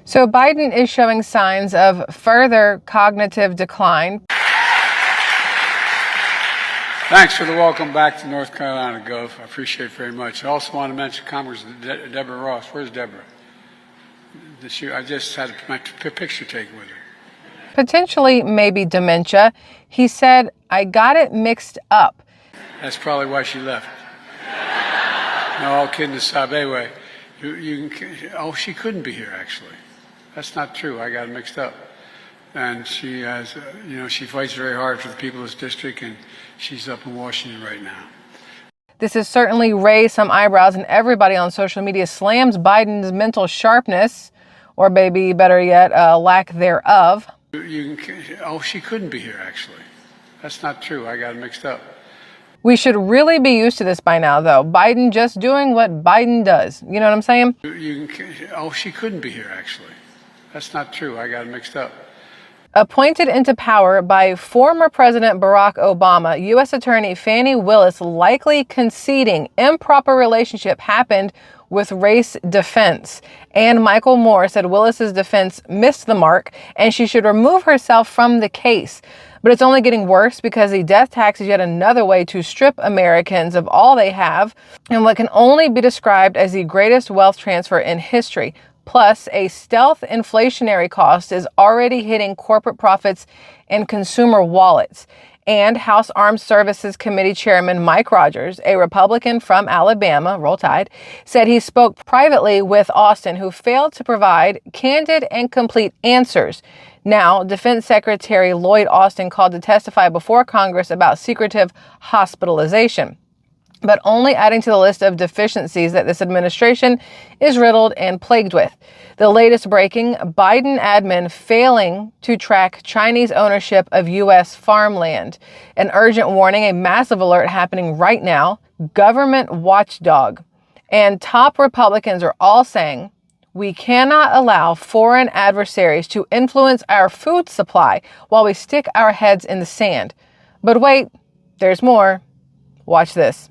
So Biden is showing signs of further cognitive decline. Thanks for the welcome back to North Carolina, Gov. I appreciate it very much. I also want to mention Congressman Deborah Ross. Where's Deborah? I just had my picture taken with her. Potentially maybe dementia. He said, I got it mixed up. That's probably why she left. No, all kidding aside. Anyway, she couldn't be here, actually. That's not true. I got it mixed up. And she has, she fights very hard for the people of this district, and she's up in Washington right now. This has certainly raised some eyebrows, and everybody on social media slams Biden's mental sharpness, or maybe better yet, lack thereof. She couldn't be here, actually. That's not true. I got it mixed up. We should really be used to this by now, though. Biden just doing what Biden does. You know what I'm saying? She couldn't be here, actually. That's not true. I got it mixed up. Appointed into power by former President Barack Obama, U.S. Attorney Fani Willis likely conceding improper relationship happened with race defense. And Michael Moore said Willis's defense missed the mark and she should remove herself from the case. But it's only getting worse because the death tax is yet another way to strip Americans of all they have and what can only be described as the greatest wealth transfer in history. Plus, a stealth inflationary cost is already hitting corporate profits and consumer wallets. And House Armed Services Committee Chairman Mike Rogers, a Republican from Alabama, Roll Tide, said he spoke privately with Austin, who failed to provide candid and complete answers. Now, Defense Secretary Lloyd Austin called to testify before Congress about secretive hospitalization, but only adding to the list of deficiencies that this administration is riddled and plagued with. The latest breaking, Biden admin failing to track Chinese ownership of U.S. farmland. An urgent warning, a massive alert happening right now. Government watchdog. And top Republicans are all saying, we cannot allow foreign adversaries to influence our food supply while we stick our heads in the sand. But wait, there's more. Watch this.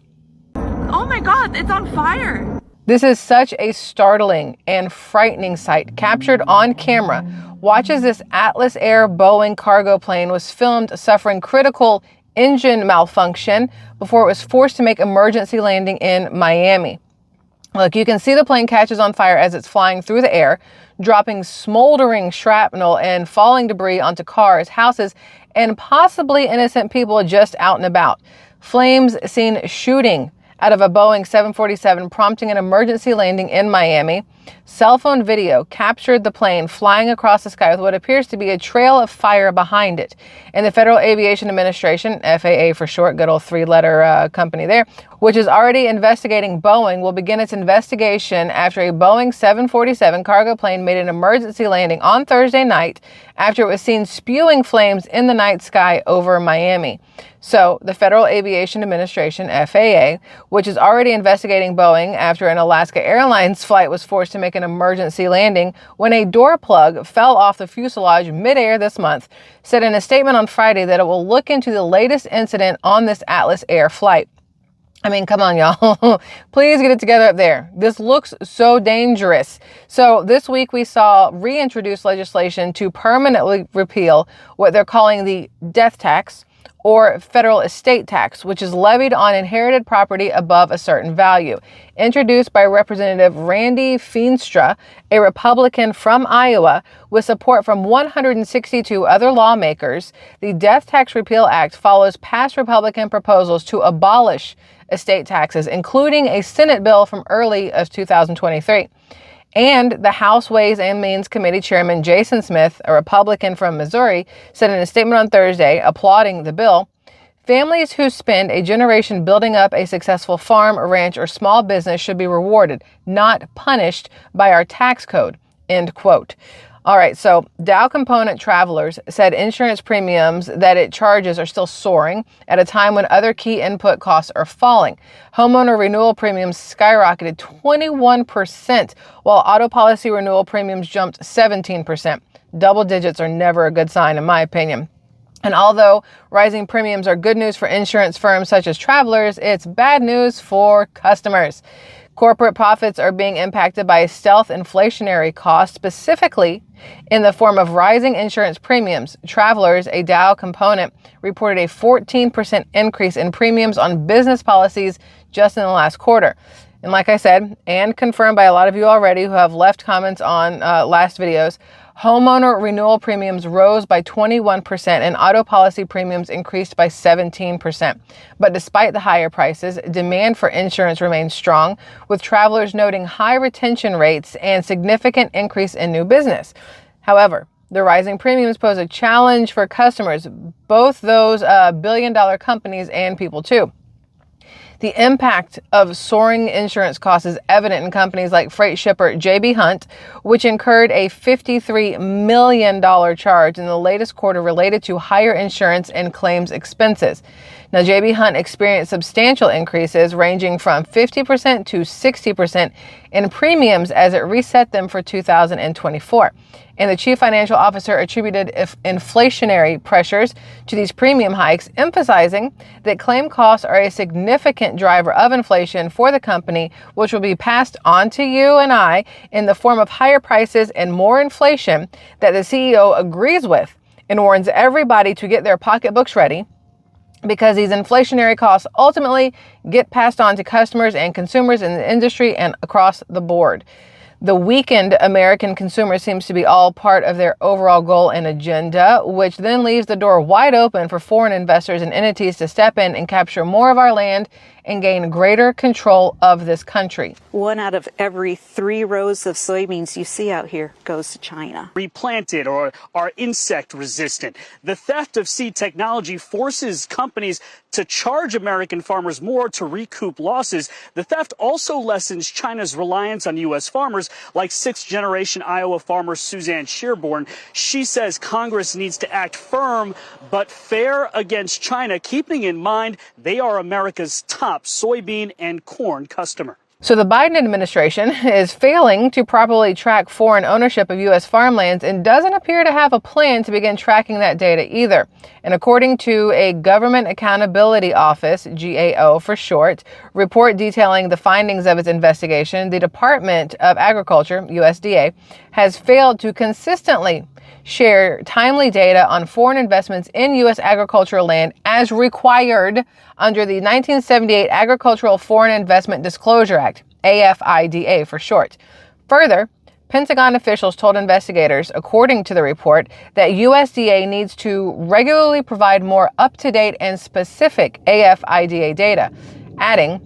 Oh my God, it's on fire. This is such a startling and frightening sight captured on camera. Watch as this Atlas Air Boeing cargo plane was filmed suffering critical engine malfunction before it was forced to make emergency landing in Miami. Look, you can see the plane catches on fire as it's flying through the air, dropping smoldering shrapnel and falling debris onto cars, houses, and possibly innocent people just out and about. Flames seen shooting out of a Boeing 747, prompting an emergency landing in Miami. Cell phone video captured the plane flying across the sky with what appears to be a trail of fire behind it. And the Federal Aviation Administration, FAA for short, good old three-letter company there, which is already investigating Boeing, will begin its investigation after a Boeing 747 cargo plane made an emergency landing on Thursday night after it was seen spewing flames in the night sky over Miami. So the Federal Aviation Administration, FAA, which is already investigating Boeing after an Alaska Airlines flight was forced to make an emergency landing when a door plug fell off the fuselage midair this month, said in a statement on Friday that it will look into the latest incident on this Atlas Air flight. I mean, come on, y'all. Please get it together up there. This looks so dangerous. So this week we saw reintroduced legislation to permanently repeal what they're calling the death tax, or federal estate tax, which is levied on inherited property above a certain value. Introduced by Representative Randy Feenstra, a Republican from Iowa, with support from 162 other lawmakers, the Death Tax Repeal Act follows past Republican proposals to abolish estate taxes, including a Senate bill from early of 2023. And the House Ways and Means Committee Chairman Jason Smith, a Republican from Missouri, said in a statement on Thursday, applauding the bill, families who spend a generation building up a successful farm, ranch, or small business should be rewarded, not punished by our tax code, end quote. All right, so Dow Component Travelers said insurance premiums that it charges are still soaring at a time when other key input costs are falling. Homeowner renewal premiums skyrocketed 21%, while auto policy renewal premiums jumped 17%. Double digits are never a good sign, in my opinion. And although rising premiums are good news for insurance firms such as Travelers, it's bad news for customers. Corporate profits are being impacted by stealth inflationary costs, specifically in the form of rising insurance premiums. Travelers, a Dow component, reported a 14% increase in premiums on business policies just in the last quarter. And like I said, and confirmed by a lot of you already who have left comments on last videos, homeowner renewal premiums rose by 21% and auto policy premiums increased by 17%. But despite the higher prices, demand for insurance remains strong, with travelers noting high retention rates and significant increase in new business. However, the rising premiums pose a challenge for customers, both those billion-dollar companies and people too. The impact of soaring insurance costs is evident in companies like freight shipper J.B. Hunt, which incurred a $53 million charge in the latest quarter related to higher insurance and claims expenses. Now, J.B. Hunt experienced substantial increases ranging from 50% to 60% in premiums as it reset them for 2024. And the chief financial officer attributed inflationary pressures to these premium hikes, emphasizing that claim costs are a significant driver of inflation for the company, which will be passed on to you and I in the form of higher prices and more inflation that the CEO agrees with and warns everybody to get their pocketbooks ready, because these inflationary costs ultimately get passed on to customers and consumers in the industry and across the board. The weakened American consumer seems to be all part of their overall goal and agenda, which then leaves the door wide open for foreign investors and entities to step in and capture more of our land and gain greater control of this country. 1 out of every 3 rows of soybeans you see out here goes to China. Replanted or are insect resistant. The theft of seed technology forces companies to charge American farmers more to recoup losses. The theft also lessens China's reliance on U.S. farmers, like 6th-generation Iowa farmer Suzanne Shearborn. She says Congress needs to act firm but fair against China, keeping in mind they are America's top soybean and corn customer. So the Biden administration is failing to properly track foreign ownership of U.S. farmlands and doesn't appear to have a plan to begin tracking that data either. And according to a Government Accountability Office, GAO for short, report detailing the findings of its investigation, the Department of Agriculture, USDA, has failed to consistently share timely data on foreign investments in U.S. agricultural land as required under the 1978 Agricultural Foreign Investment Disclosure Act, AFIDA for short. Further, Pentagon officials told investigators, according to the report, that USDA needs to regularly provide more up-to-date and specific AFIDA data, adding,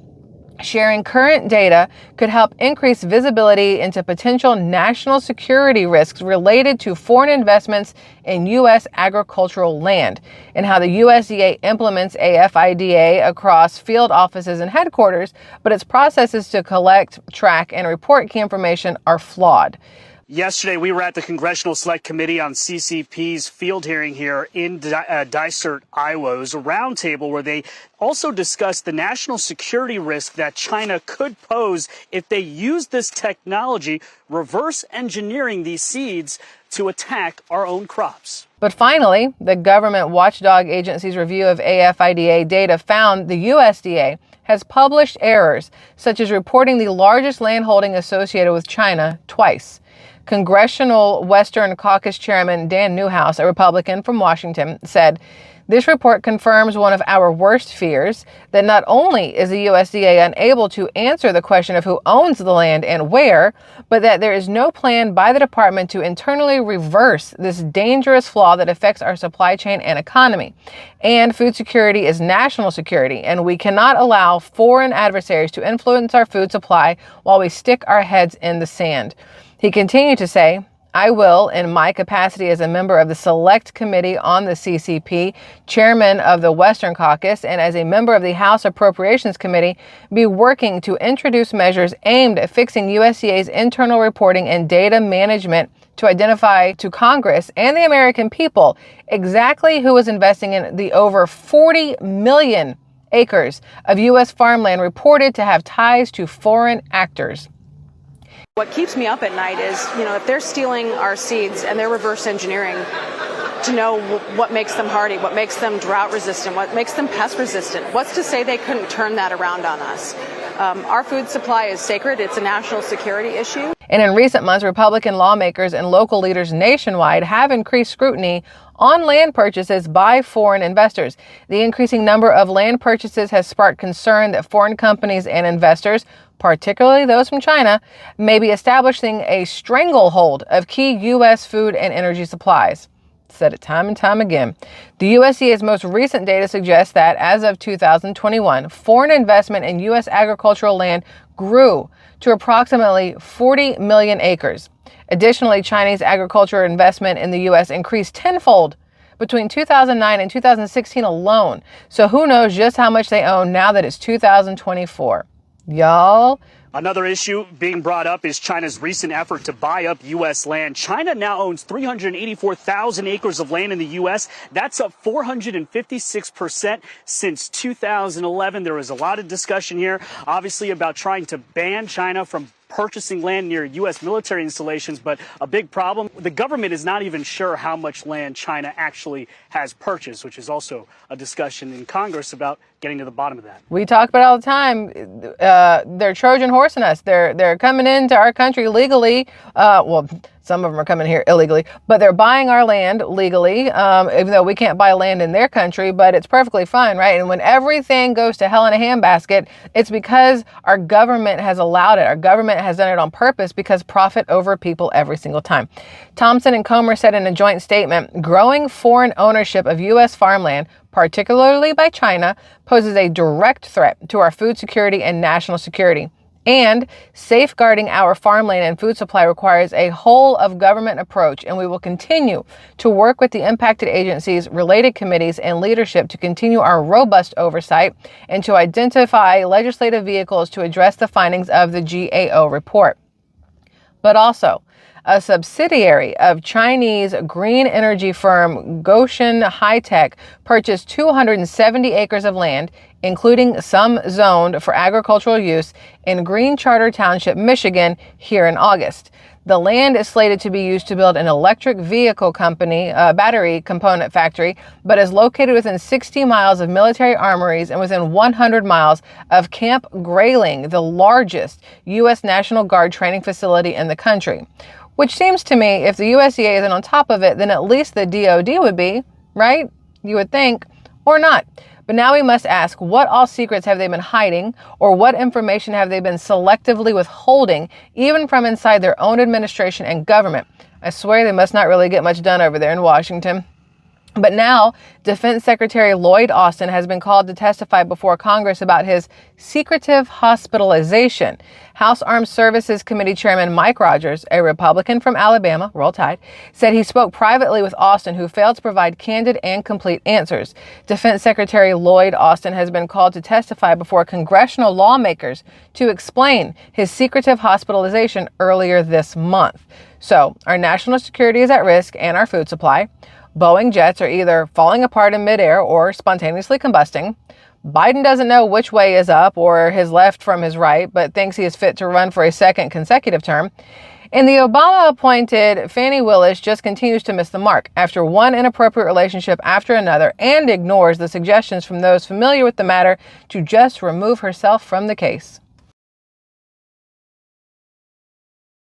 sharing current data could help increase visibility into potential national security risks related to foreign investments in U.S. agricultural land and how the USDA implements AFIDA across field offices and headquarters, but its processes to collect, track, and report key information are flawed. Yesterday, we were at the Congressional Select Committee on CCP's field hearing here in Dysart, Iowa. It was a roundtable where they also discussed the national security risk that China could pose if they use this technology, reverse engineering these seeds to attack our own crops. But finally, the government watchdog agency's review of AFIDA data found the USDA has published errors, such as reporting the largest landholding associated with China twice. Congressional Western Caucus Chairman Dan Newhouse, a Republican from Washington, said, "This report confirms one of our worst fears, that not only is the USDA unable to answer the question of who owns the land and where, but that there is no plan by the department to internally reverse this dangerous flaw that affects our supply chain and economy. And food security is national security, and we cannot allow foreign adversaries to influence our food supply while we stick our heads in the sand." He continued to say, "I will, in my capacity as a member of the Select Committee on the CCP, chairman of the Western Caucus, and as a member of the House Appropriations Committee, be working to introduce measures aimed at fixing USDA's internal reporting and data management to identify to Congress and the American people exactly who is investing in the over 40 million acres of U.S. farmland reported to have ties to foreign actors." What keeps me up at night is, if they're stealing our seeds and they're reverse engineering to know what makes them hardy, what makes them drought resistant, what makes them pest resistant, what's to say they couldn't turn that around on us? Our food supply is sacred. It's a national security issue. And in recent months, Republican lawmakers and local leaders nationwide have increased scrutiny on land purchases by foreign investors. The increasing number of land purchases has sparked concern that foreign companies and investors, particularly those from China, may be establishing a stranglehold of key U.S. food and energy supplies. Said it time and time again. The USDA's most recent data suggests that as of 2021, foreign investment in U.S. agricultural land grew to approximately 40 million acres. Additionally, Chinese agricultural investment in the U.S. increased tenfold between 2009 and 2016 alone. So who knows just how much they own now that it's 2024. Y'all. Another issue being brought up is China's recent effort to buy up U.S. land. China now owns 384,000 acres of land in the U.S. That's up 456% since 2011. There was a lot of discussion here, obviously, about trying to ban China from purchasing land near U.S. military installations, but a big problem, the government is not even sure how much land China actually has purchased, which is also a discussion in Congress about getting to the bottom of that. We talk about it all the time. They're Trojan horsing us. They're coming into our country legally. Some of them are coming here illegally, but they're buying our land legally, even though we can't buy land in their country, but it's perfectly fine, right? And when everything goes to hell in a handbasket, it's because our government has allowed it. Our government has done it on purpose because profit over people every single time. Thompson and Comer said in a joint statement, growing foreign ownership of U.S. farmland, particularly by China, poses a direct threat to our food security and national security. And safeguarding our farmland and food supply requires a whole of government approach, and we will continue to work with the impacted agencies, related committees, and leadership to continue our robust oversight and to identify legislative vehicles to address the findings of the GAO report. But also, a subsidiary of Chinese green energy firm Goshen High-Tech purchased 270 acres of land, including some zoned for agricultural use, in Green Charter Township, Michigan, here in August. The land is slated to be used to build an electric vehicle company, battery component factory, but is located within 60 miles of military armories and within 100 miles of Camp Grayling, the largest U.S. National Guard training facility in the country. Which seems to me, if the USDA isn't on top of it, then at least the DOD would be, right? You would think, or not. But now we must ask, what all secrets have they been hiding, or what information have they been selectively withholding, even from inside their own administration and government? I swear they must not really get much done over there in Washington. But now, Defense Secretary Lloyd Austin has been called to testify before Congress about his secretive hospitalization. House Armed Services Committee Chairman Mike Rogers, a Republican from Alabama, Roll Tide, said he spoke privately with Austin, who failed to provide candid and complete answers. Defense Secretary Lloyd Austin has been called to testify before congressional lawmakers to explain his secretive hospitalization earlier this month. So, our national security is at risk and our food supply. Boeing jets are either falling apart in midair or spontaneously combusting. Biden doesn't know which way is up or his left from his right, but thinks he is fit to run for a second consecutive term. And the Obama-appointed Fani Willis just continues to miss the mark after one inappropriate relationship after another and ignores the suggestions from those familiar with the matter to just remove herself from the case.